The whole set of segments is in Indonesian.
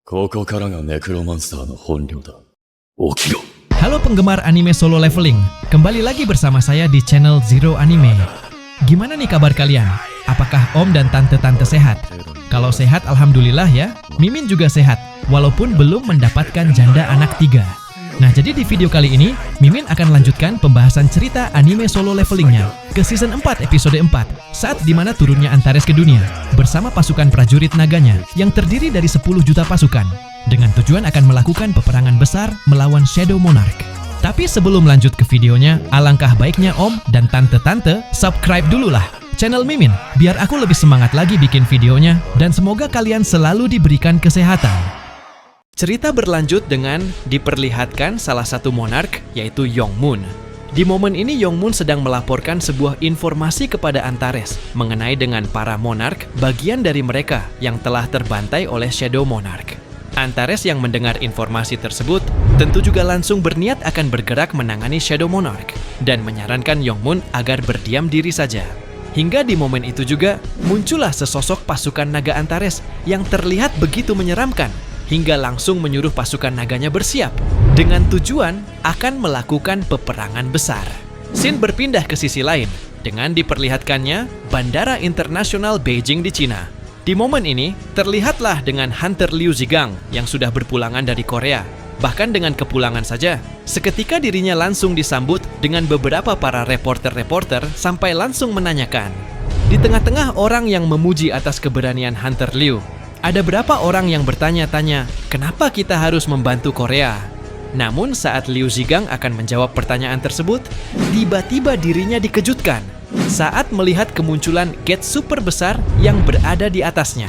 ここからがネクロマンスターの本領だ。起きろ。 Halo penggemar anime solo leveling, kembali lagi bersama saya di channel Zero Anime. Gimana nih kabar kalian? Apakah om dan tante-tante sehat? Kalau sehat alhamdulillah ya, Mimin juga sehat, walaupun belum mendapatkan janda anak 3. Nah jadi di video kali ini, Mimin akan lanjutkan pembahasan cerita anime solo levelingnya ke season 4 episode 4, saat dimana turunnya Antares ke dunia, bersama pasukan prajurit naganya yang terdiri dari 10 juta pasukan, dengan tujuan akan melakukan peperangan besar melawan Shadow Monarch. Tapi sebelum lanjut ke videonya, alangkah baiknya om dan tante-tante subscribe dulu lah channel Mimin, biar aku lebih semangat lagi bikin videonya, dan semoga kalian selalu diberikan kesehatan. Cerita berlanjut dengan diperlihatkan salah satu monark, yaitu Yongmun. Di momen ini Yongmun sedang melaporkan sebuah informasi kepada Antares mengenai dengan para monark bagian dari mereka yang telah terbantai oleh Shadow Monarch. Antares yang mendengar informasi tersebut tentu juga langsung berniat akan bergerak menangani Shadow Monarch dan menyarankan Yongmun agar berdiam diri saja. Hingga di momen itu juga muncullah sesosok pasukan naga Antares yang terlihat begitu menyeramkan, hingga langsung menyuruh pasukan naganya bersiap dengan tujuan akan melakukan peperangan besar. Scene berpindah ke sisi lain dengan diperlihatkannya Bandara Internasional Beijing di Cina. Di momen ini terlihatlah dengan Hunter Liu Zigang yang sudah berpulangan dari Korea. Bahkan dengan kepulangan saja, seketika dirinya langsung disambut dengan beberapa para reporter-reporter sampai langsung menanyakan. Di tengah-tengah orang yang memuji atas keberanian Hunter Liu, ada berapa orang yang bertanya-tanya, kenapa kita harus membantu Korea? Namun saat Liu Zigang akan menjawab pertanyaan tersebut, tiba-tiba dirinya dikejutkan saat melihat kemunculan gate super besar yang berada di atasnya.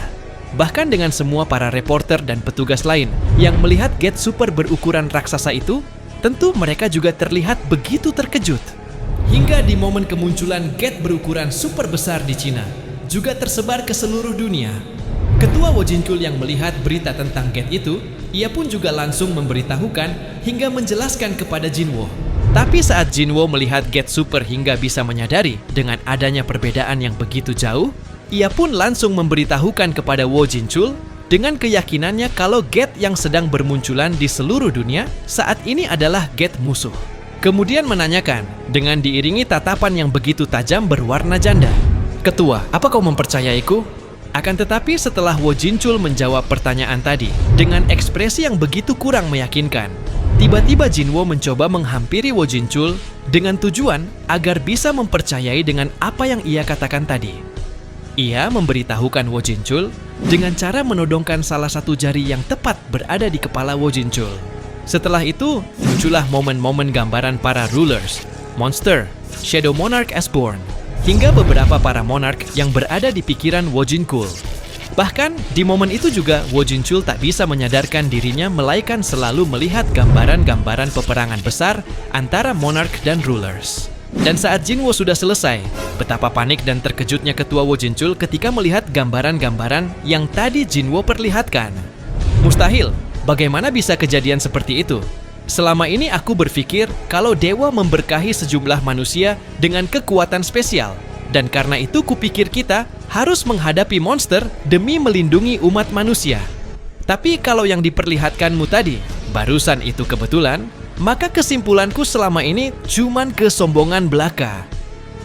Bahkan dengan semua para reporter dan petugas lain yang melihat gate super berukuran raksasa itu, tentu mereka juga terlihat begitu terkejut. Hingga di momen kemunculan gate berukuran super besar di Cina, juga tersebar ke seluruh dunia. Ketua Wojincul yang melihat berita tentang gate itu, ia pun juga langsung memberitahukan hingga menjelaskan kepada Jinwo. Tapi saat Jinwo melihat gate super hingga bisa menyadari dengan adanya perbedaan yang begitu jauh, ia pun langsung memberitahukan kepada Wojincul dengan keyakinannya kalau gate yang sedang bermunculan di seluruh dunia saat ini adalah gate musuh. Kemudian menanyakan dengan diiringi tatapan yang begitu tajam berwarna janda, "Ketua, apa kau mempercayaiku?" Akan tetapi setelah Wojincul menjawab pertanyaan tadi dengan ekspresi yang begitu kurang meyakinkan, tiba-tiba Jinwo mencoba menghampiri Wojincul dengan tujuan agar bisa mempercayai dengan apa yang ia katakan tadi. Ia memberitahukan Wojincul dengan cara menodongkan salah satu jari yang tepat berada di kepala Wojincul. Setelah itu, muncullah momen-momen gambaran para rulers, monster, Shadow Monarch as born, hingga beberapa para monark yang berada di pikiran Wojincul. Bahkan di momen itu juga Wojincul tak bisa menyadarkan dirinya melainkan selalu melihat gambaran-gambaran peperangan besar antara monark dan rulers. Dan saat Jinwo sudah selesai, betapa panik dan terkejutnya ketua Wojincul ketika melihat gambaran-gambaran yang tadi Jinwo perlihatkan. Mustahil, bagaimana bisa kejadian seperti itu? Selama ini aku berpikir kalau dewa memberkahi sejumlah manusia dengan kekuatan spesial. Dan karena itu kupikir kita harus menghadapi monster demi melindungi umat manusia. Tapi kalau yang diperlihatkanmu tadi, barusan itu kebetulan, maka kesimpulanku selama ini cuman kesombongan belaka.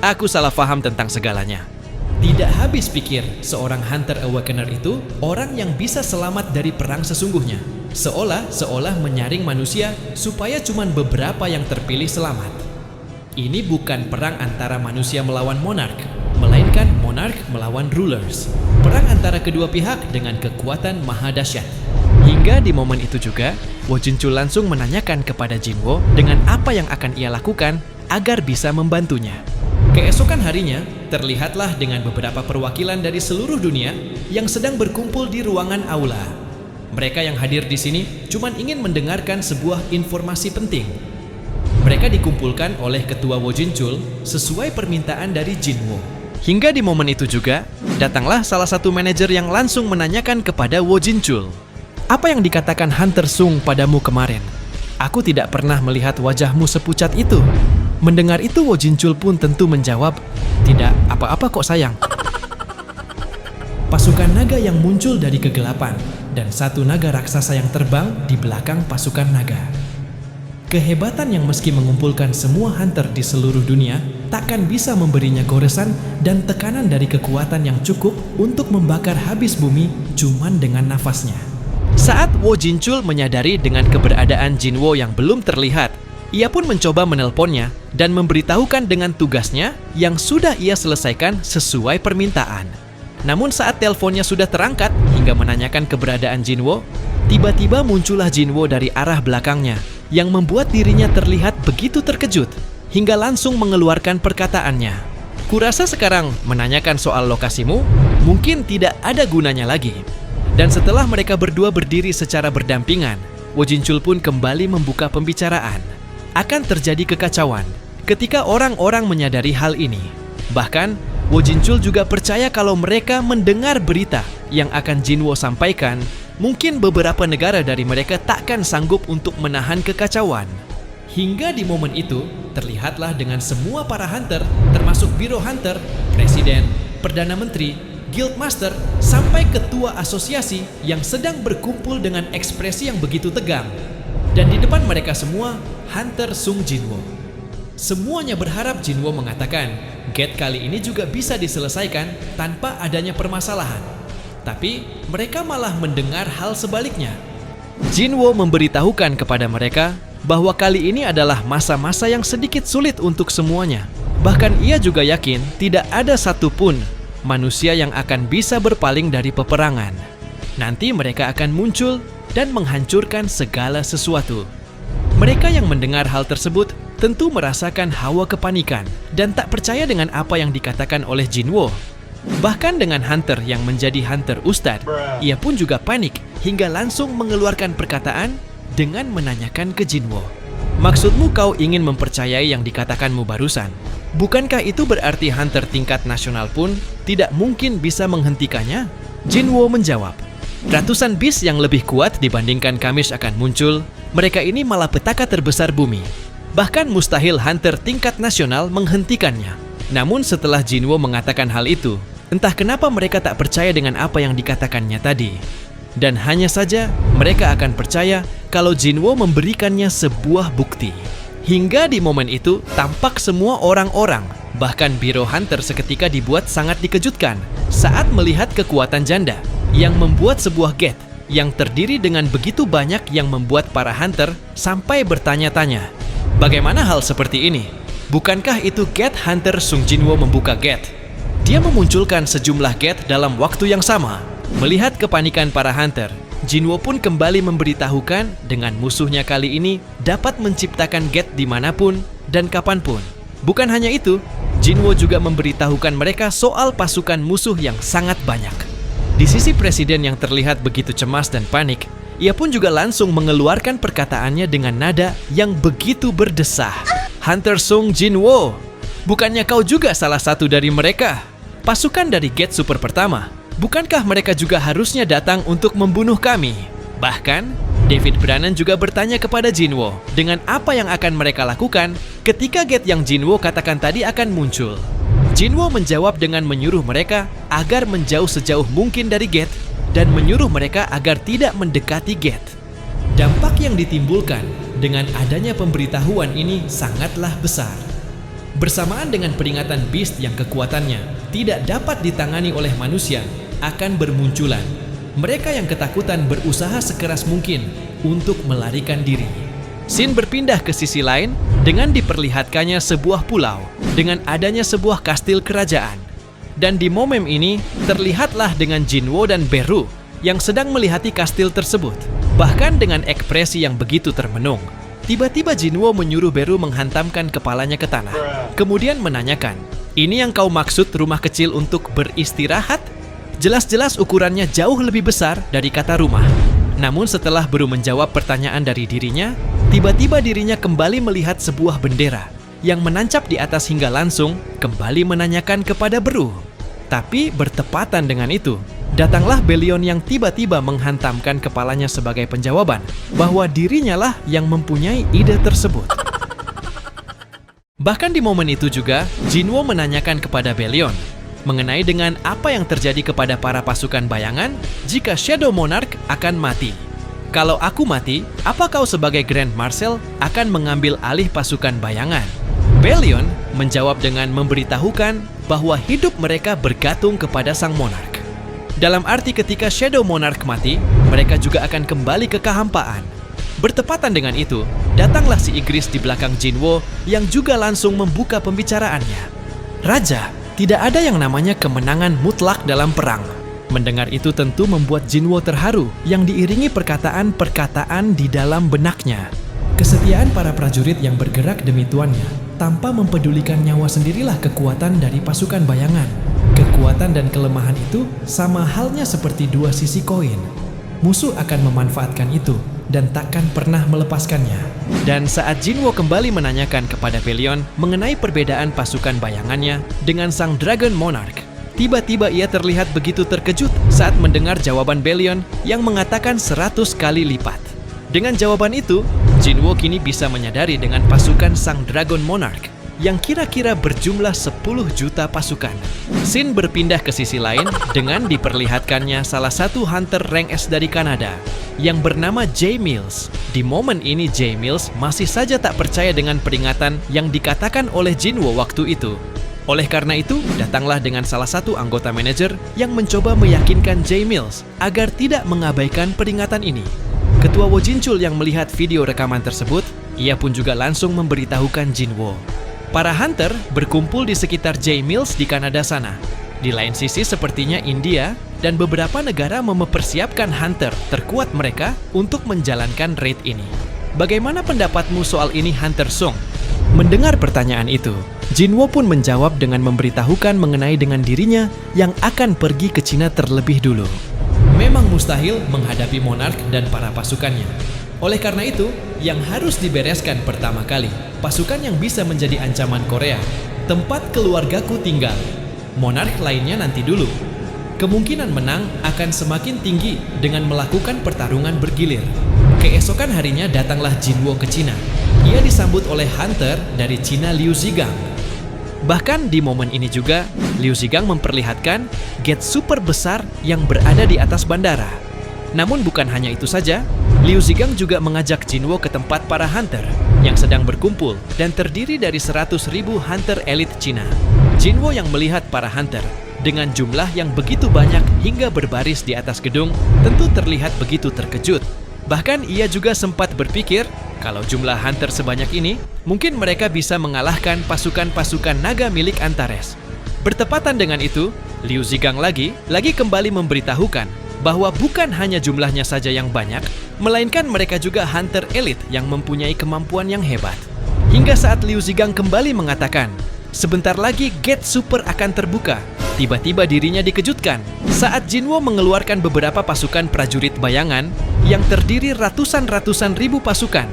Aku salah paham tentang segalanya. Tidak habis pikir, seorang Hunter Awakener itu orang yang bisa selamat dari perang sesungguhnya. Seolah-olah menyaring manusia supaya cuman beberapa yang terpilih selamat. Ini bukan perang antara manusia melawan monark, melainkan monark melawan rulers. Perang antara kedua pihak dengan kekuatan maha dahsyat. Hingga di momen itu juga, Wojincul langsung menanyakan kepada Jinwo dengan apa yang akan ia lakukan agar bisa membantunya. Keesokan harinya, terlihatlah dengan beberapa perwakilan dari seluruh dunia yang sedang berkumpul di ruangan aula. Mereka yang hadir di sini cuma ingin mendengarkan sebuah informasi penting. Mereka dikumpulkan oleh ketua Wojincul sesuai permintaan dari Jinwo. Hingga di momen itu juga, datanglah salah satu manajer yang langsung menanyakan kepada Wojincul, "Apa yang dikatakan Hunter Sung padamu kemarin? Aku tidak pernah melihat wajahmu sepucat itu." Mendengar itu Wojincul pun tentu menjawab, "Tidak apa-apa kok sayang." Pasukan naga yang muncul dari kegelapan dan satu naga raksasa yang terbang di belakang pasukan naga. Kehebatan yang meski mengumpulkan semua hunter di seluruh dunia, takkan bisa memberinya goresan dan tekanan dari kekuatan yang cukup untuk membakar habis bumi cuman dengan nafasnya. Saat Wo Jinchul menyadari dengan keberadaan Jinwo yang belum terlihat, ia pun mencoba menelponnya dan memberitahukan dengan tugasnya yang sudah ia selesaikan sesuai permintaan. Namun saat teleponnya sudah terangkat hingga menanyakan keberadaan Jinwo, tiba-tiba muncullah Jinwo dari arah belakangnya yang membuat dirinya terlihat begitu terkejut hingga langsung mengeluarkan perkataannya. Kurasa sekarang menanyakan soal lokasimu mungkin tidak ada gunanya lagi. Dan setelah mereka berdua berdiri secara berdampingan, Wo Jinchul pun kembali membuka pembicaraan. Akan terjadi kekacauan ketika orang-orang menyadari hal ini. Bahkan, Wo Jinchul juga percaya kalau mereka mendengar berita yang akan Jinwo sampaikan, mungkin beberapa negara dari mereka takkan sanggup untuk menahan kekacauan. Hingga di momen itu, terlihatlah dengan semua para hunter, termasuk Biro Hunter, Presiden, Perdana Menteri, Guildmaster, sampai ketua asosiasi yang sedang berkumpul dengan ekspresi yang begitu tegang. Dan di depan mereka semua, Hunter Sung Jinwo. Semuanya berharap Jinwo mengatakan, gate kali ini juga bisa diselesaikan tanpa adanya permasalahan. Tapi mereka malah mendengar hal sebaliknya. Jinwo memberitahukan kepada mereka bahwa kali ini adalah masa-masa yang sedikit sulit untuk semuanya. Bahkan ia juga yakin tidak ada satupun manusia yang akan bisa berpaling dari peperangan. Nanti mereka akan muncul dan menghancurkan segala sesuatu. Mereka yang mendengar hal tersebut tentu merasakan hawa kepanikan dan tak percaya dengan apa yang dikatakan oleh Jinwo. Bahkan dengan hunter yang menjadi hunter ustad, ia pun juga panik hingga langsung mengeluarkan perkataan dengan menanyakan ke Jinwo. Maksudmu kau ingin mempercayai yang dikatakanmu barusan? Bukankah itu berarti hunter tingkat nasional pun tidak mungkin bisa menghentikannya? Jinwo menjawab, ratusan beast yang lebih kuat dibandingkan Kamish akan muncul. Mereka ini malah petaka terbesar bumi. Bahkan mustahil hunter tingkat nasional menghentikannya. Namun setelah Jinwo mengatakan hal itu, entah kenapa mereka tak percaya dengan apa yang dikatakannya tadi. Dan hanya saja mereka akan percaya kalau Jinwo memberikannya sebuah bukti. Hingga di momen itu tampak semua orang-orang, bahkan Biro Hunter seketika dibuat sangat dikejutkan saat melihat kekuatan janda yang membuat sebuah gate yang terdiri dengan begitu banyak yang membuat para hunter sampai bertanya-tanya, bagaimana hal seperti ini? Bukankah itu gate Hunter Sung Jinwo membuka gate? Dia memunculkan sejumlah gate dalam waktu yang sama. Melihat kepanikan para hunter, Jinwo pun kembali memberitahukan dengan musuhnya kali ini dapat menciptakan gate dimanapun dan kapanpun. Bukan hanya itu, Jinwo juga memberitahukan mereka soal pasukan musuh yang sangat banyak. Di sisi presiden yang terlihat begitu cemas dan panik, ia pun juga langsung mengeluarkan perkataannya dengan nada yang begitu berdesah. Hunter Sung Jinwo, bukannya kau juga salah satu dari mereka? Pasukan dari gate super pertama, bukankah mereka juga harusnya datang untuk membunuh kami? Bahkan, David Brannen juga bertanya kepada Jinwo dengan apa yang akan mereka lakukan ketika gate yang Jinwo katakan tadi akan muncul. Jinwo menjawab dengan menyuruh mereka agar menjauh sejauh mungkin dari gate dan menyuruh mereka agar tidak mendekati gate. Dampak yang ditimbulkan dengan adanya pemberitahuan ini sangatlah besar. Bersamaan dengan peringatan beast yang kekuatannya tidak dapat ditangani oleh manusia akan bermunculan. Mereka yang ketakutan berusaha sekeras mungkin untuk melarikan diri. Scene berpindah ke sisi lain dengan diperlihatkannya sebuah pulau dengan adanya sebuah kastil kerajaan. Dan di momen ini terlihatlah dengan Jinwo dan Beru yang sedang melihati kastil tersebut. Bahkan dengan ekspresi yang begitu termenung, tiba-tiba Jinwo menyuruh Beru menghantamkan kepalanya ke tanah. Kemudian menanyakan, ini yang kau maksud rumah kecil untuk beristirahat? Jelas-jelas ukurannya jauh lebih besar dari kata rumah. Namun setelah Beru menjawab pertanyaan dari dirinya, tiba-tiba dirinya kembali melihat sebuah bendera yang menancap di atas hingga langsung kembali menanyakan kepada Beru. Tapi bertepatan dengan itu, datanglah Belion yang tiba-tiba menghantamkan kepalanya sebagai penjawaban bahwa dirinya lah yang mempunyai ide tersebut. Bahkan di momen itu juga, Jinwo menanyakan kepada Belion, mengenai dengan apa yang terjadi kepada para pasukan bayangan jika Shadow Monarch akan mati. Kalau aku mati, apa kau sebagai Grand Marshal akan mengambil alih pasukan bayangan? Belion menjawab dengan memberitahukan bahwa hidup mereka bergantung kepada sang monark. Dalam arti ketika Shadow Monarch mati, mereka juga akan kembali ke kehampaan. Bertepatan dengan itu, datanglah si Igris di belakang Jinwo yang juga langsung membuka pembicaraannya. Raja, tidak ada yang namanya kemenangan mutlak dalam perang. Mendengar itu tentu membuat Jinwo terharu yang diiringi perkataan-perkataan di dalam benaknya. Kesetiaan para prajurit yang bergerak demi tuannya tanpa mempedulikan nyawa sendirilah kekuatan dari pasukan bayangan. Kekuatan dan kelemahan itu sama halnya seperti dua sisi koin. Musuh akan memanfaatkan itu dan takkan pernah melepaskannya. Dan saat Jinwo kembali menanyakan kepada Belion mengenai perbedaan pasukan bayangannya dengan sang Dragon Monarch, tiba-tiba ia terlihat begitu terkejut saat mendengar jawaban Belion yang mengatakan 100 kali lipat. Dengan jawaban itu, Jinwo kini bisa menyadari dengan pasukan sang Dragon Monarch yang kira-kira berjumlah 10 juta pasukan. Sin berpindah ke sisi lain dengan diperlihatkannya salah satu hunter rank S dari Kanada yang bernama Jay Mills. Di momen ini Jay Mills masih saja tak percaya dengan peringatan yang dikatakan oleh Jinwo waktu itu. Oleh karena itu, datanglah dengan salah satu anggota manajer yang mencoba meyakinkan Jay Mills agar tidak mengabaikan peringatan ini. Ketua Wojinchul yang melihat video rekaman tersebut, ia pun juga langsung memberitahukan Jinwo. Para hunter berkumpul di sekitar Jay Mills di Kanada sana. Di lain sisi sepertinya India dan beberapa negara mempersiapkan hunter terkuat mereka untuk menjalankan raid ini. Bagaimana pendapatmu soal ini, Hunter Song? Mendengar pertanyaan itu, Jinwo pun menjawab dengan memberitahukan mengenai dengan dirinya yang akan pergi ke Cina terlebih dulu. Memang mustahil menghadapi monark dan para pasukannya. Oleh karena itu, yang harus dibereskan pertama kali, pasukan yang bisa menjadi ancaman Korea, tempat keluargaku tinggal. Monark lainnya nanti dulu. Kemungkinan menang akan semakin tinggi dengan melakukan pertarungan bergilir. Keesokan harinya datanglah Jinwo ke Cina. Ia disambut oleh hunter dari Cina Liu Zigang. Bahkan di momen ini juga, Liu Zigang memperlihatkan gate super besar yang berada di atas bandara. Namun bukan hanya itu saja, Liu Zigang juga mengajak Jinwo ke tempat para hunter yang sedang berkumpul dan terdiri dari 100.000 hunter elit Cina. Jinwo yang melihat para hunter dengan jumlah yang begitu banyak hingga berbaris di atas gedung tentu terlihat begitu terkejut. Bahkan ia juga sempat berpikir kalau jumlah hunter sebanyak ini, mungkin mereka bisa mengalahkan pasukan-pasukan naga milik Antares. Bertepatan dengan itu, Liu Zigang lagi kembali memberitahukan bahwa bukan hanya jumlahnya saja yang banyak, melainkan mereka juga hunter elit yang mempunyai kemampuan yang hebat. Hingga saat Liu Zigang kembali mengatakan, sebentar lagi gate super akan terbuka. Tiba-tiba dirinya dikejutkan saat Jinwo mengeluarkan beberapa pasukan prajurit bayangan yang terdiri ratusan ribu pasukan.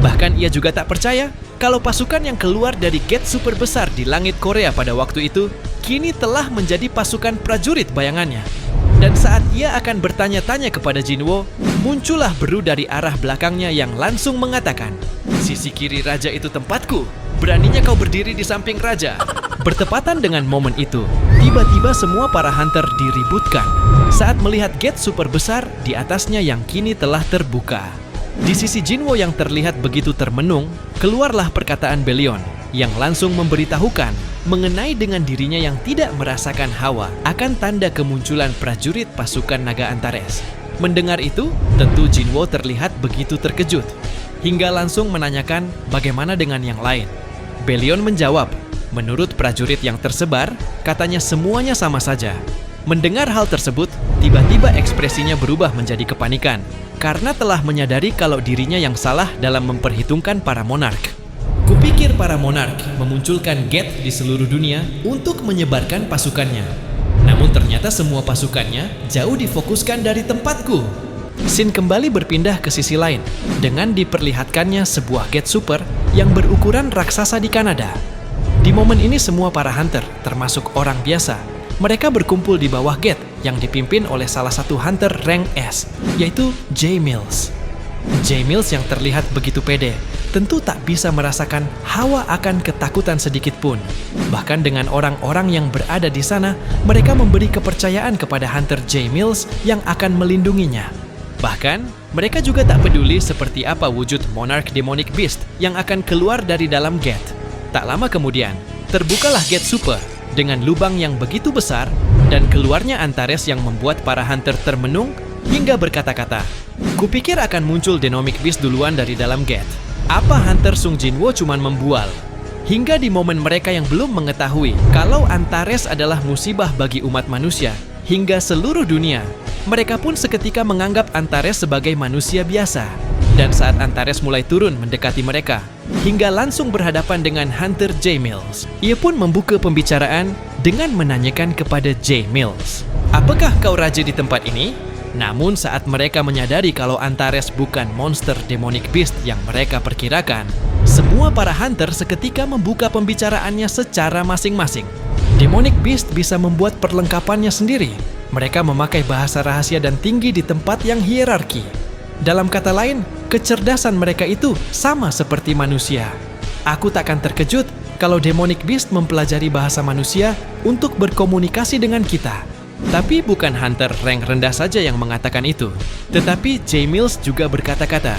Bahkan ia juga tak percaya kalau pasukan yang keluar dari gate super besar di langit Korea pada waktu itu kini telah menjadi pasukan prajurit bayangannya. Dan saat ia akan bertanya-tanya kepada Jinwo, muncullah Beru dari arah belakangnya yang langsung mengatakan, "Sisi kiri raja itu tempatku. Beraninya kau berdiri di samping raja." Bertepatan dengan momen itu, tiba-tiba semua para hunter diributkan saat melihat gate super besar di atasnya yang kini telah terbuka. Di sisi Jinwo yang terlihat begitu termenung, keluarlah perkataan Belion yang langsung memberitahukan mengenai dengan dirinya yang tidak merasakan hawa akan tanda kemunculan prajurit pasukan naga Antares. Mendengar itu, tentu Jinwo terlihat begitu terkejut, hingga langsung menanyakan bagaimana dengan yang lain. Belion menjawab, menurut prajurit yang tersebar, katanya semuanya sama saja. Mendengar hal tersebut, tiba-tiba ekspresinya berubah menjadi kepanikan, karena telah menyadari kalau dirinya yang salah dalam memperhitungkan para monark. Kupikir para monark memunculkan gate di seluruh dunia untuk menyebarkan pasukannya. Namun ternyata semua pasukannya jauh difokuskan dari tempatku. Sin kembali berpindah ke sisi lain dengan diperlihatkannya sebuah gate super yang berukuran raksasa di Kanada. Di momen ini semua para hunter, termasuk orang biasa, mereka berkumpul di bawah gate yang dipimpin oleh salah satu hunter rank S, yaitu Jay Mills. Jay Mills yang terlihat begitu pede, tentu tak bisa merasakan hawa akan ketakutan sedikit pun. Bahkan dengan orang-orang yang berada di sana, mereka memberi kepercayaan kepada Hunter J. Mills yang akan melindunginya. Bahkan, mereka juga tak peduli seperti apa wujud Monarch Demonic Beast yang akan keluar dari dalam gate. Tak lama kemudian, terbukalah gate super dengan lubang yang begitu besar dan keluarnya Antares yang membuat para hunter termenung hingga berkata-kata, "Kupikir akan muncul Demonic Beast duluan dari dalam gate. Apa Hunter Sung Jinwo cuman membual?" Hingga di momen mereka yang belum mengetahui kalau Antares adalah musibah bagi umat manusia hingga seluruh dunia, mereka pun seketika menganggap Antares sebagai manusia biasa. Dan saat Antares mulai turun mendekati mereka, hingga langsung berhadapan dengan Hunter J. Mills, ia pun membuka pembicaraan dengan menanyakan kepada J. Mills, "Apakah kau raja di tempat ini?" Namun saat mereka menyadari kalau Antares bukan monster Demonic Beast yang mereka perkirakan, semua para hunter seketika membuka pembicaraannya secara masing-masing. Demonic Beast bisa membuat perlengkapannya sendiri. Mereka memakai bahasa rahasia dan tinggi di tempat yang hierarki. Dalam kata lain, kecerdasan mereka itu sama seperti manusia. Aku takkan terkejut kalau Demonic Beast mempelajari bahasa manusia untuk berkomunikasi dengan kita. Tapi bukan hunter rank rendah saja yang mengatakan itu, tetapi J. Mills juga berkata-kata,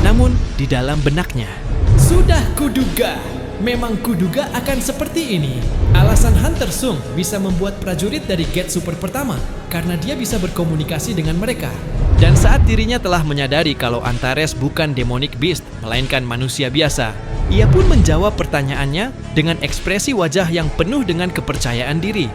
namun di dalam benaknya, "Sudah kuduga, memang kuduga akan seperti ini. Alasan Hunter Sung bisa membuat prajurit dari gate super pertama karena dia bisa berkomunikasi dengan mereka." Dan saat dirinya telah menyadari kalau Antares bukan Demonic Beast, melainkan manusia biasa, ia pun menjawab pertanyaannya dengan ekspresi wajah yang penuh dengan kepercayaan diri.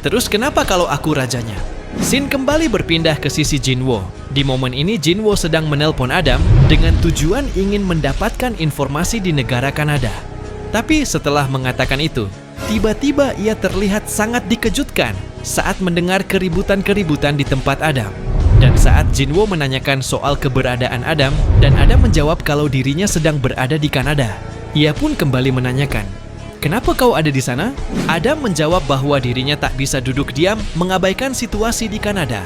"Terus kenapa kalau aku rajanya?" Scene kembali berpindah ke sisi Jinwo. Di momen ini Jinwo sedang menelpon Adam dengan tujuan ingin mendapatkan informasi di negara Kanada. Tapi setelah mengatakan itu, tiba-tiba ia terlihat sangat dikejutkan saat mendengar keributan-keributan di tempat Adam. Dan saat Jinwo menanyakan soal keberadaan Adam, dan Adam menjawab kalau dirinya sedang berada di Kanada, ia pun kembali menanyakan, "Kenapa kau ada di sana?" Adam menjawab bahwa dirinya tak bisa duduk diam mengabaikan situasi di Kanada.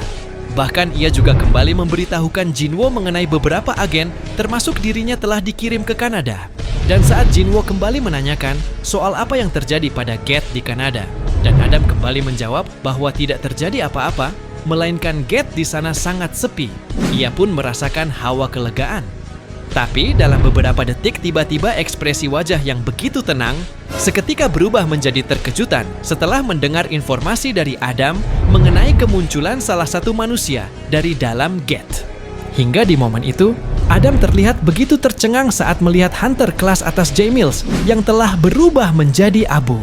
Bahkan ia juga kembali memberitahukan Jinwo mengenai beberapa agen, termasuk dirinya telah dikirim ke Kanada. Dan saat Jinwo kembali menanyakan soal apa yang terjadi pada gate di Kanada, dan Adam kembali menjawab bahwa tidak terjadi apa-apa, melainkan gate di sana sangat sepi. Ia pun merasakan hawa kelegaan. Tapi dalam beberapa detik tiba-tiba ekspresi wajah yang begitu tenang seketika berubah menjadi terkejutan setelah mendengar informasi dari Adam mengenai kemunculan salah satu manusia dari dalam gate. Hingga di momen itu, Adam terlihat begitu tercengang saat melihat hunter kelas atas J. Mills yang telah berubah menjadi abu.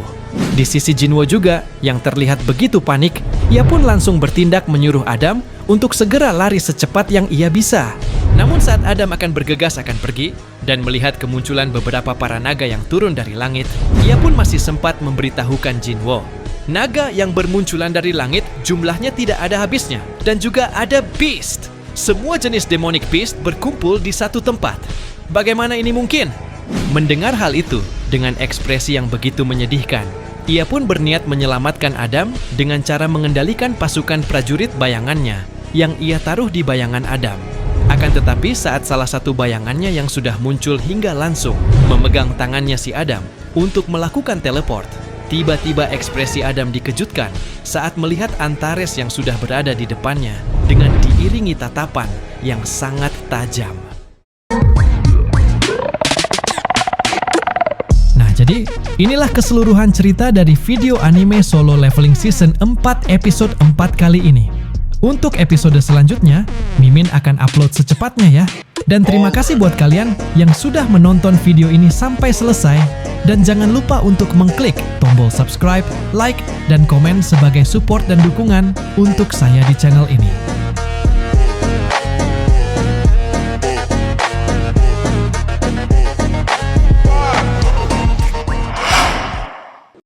Di sisi Jinwo juga, yang terlihat begitu panik, ia pun langsung bertindak menyuruh Adam untuk segera lari secepat yang ia bisa. Namun saat Adam akan bergegas akan pergi dan melihat kemunculan beberapa para naga yang turun dari langit, ia pun masih sempat memberitahukan Jinwo. Naga yang bermunculan dari langit jumlahnya tidak ada habisnya, dan juga ada beast. Semua jenis demonic beast berkumpul di satu tempat. Bagaimana ini mungkin? Mendengar hal itu dengan ekspresi yang begitu menyedihkan, ia pun berniat menyelamatkan Adam dengan cara mengendalikan pasukan prajurit bayangannya yang ia taruh di bayangan Adam. Akan tetapi saat salah satu bayangannya yang sudah muncul hingga langsung memegang tangannya si Adam untuk melakukan teleport, tiba-tiba ekspresi Adam dikejutkan saat melihat Antares yang sudah berada di depannya dengan diiringi tatapan yang sangat tajam. Nah, jadi inilah keseluruhan cerita dari video anime Solo Leveling Season 4 episode 4 kali ini. Untuk episode selanjutnya, Mimin akan upload secepatnya ya. Dan terima kasih buat kalian yang sudah menonton video ini sampai selesai. Dan jangan lupa untuk mengklik tombol subscribe, like, dan komen sebagai support dan dukungan untuk saya di channel ini.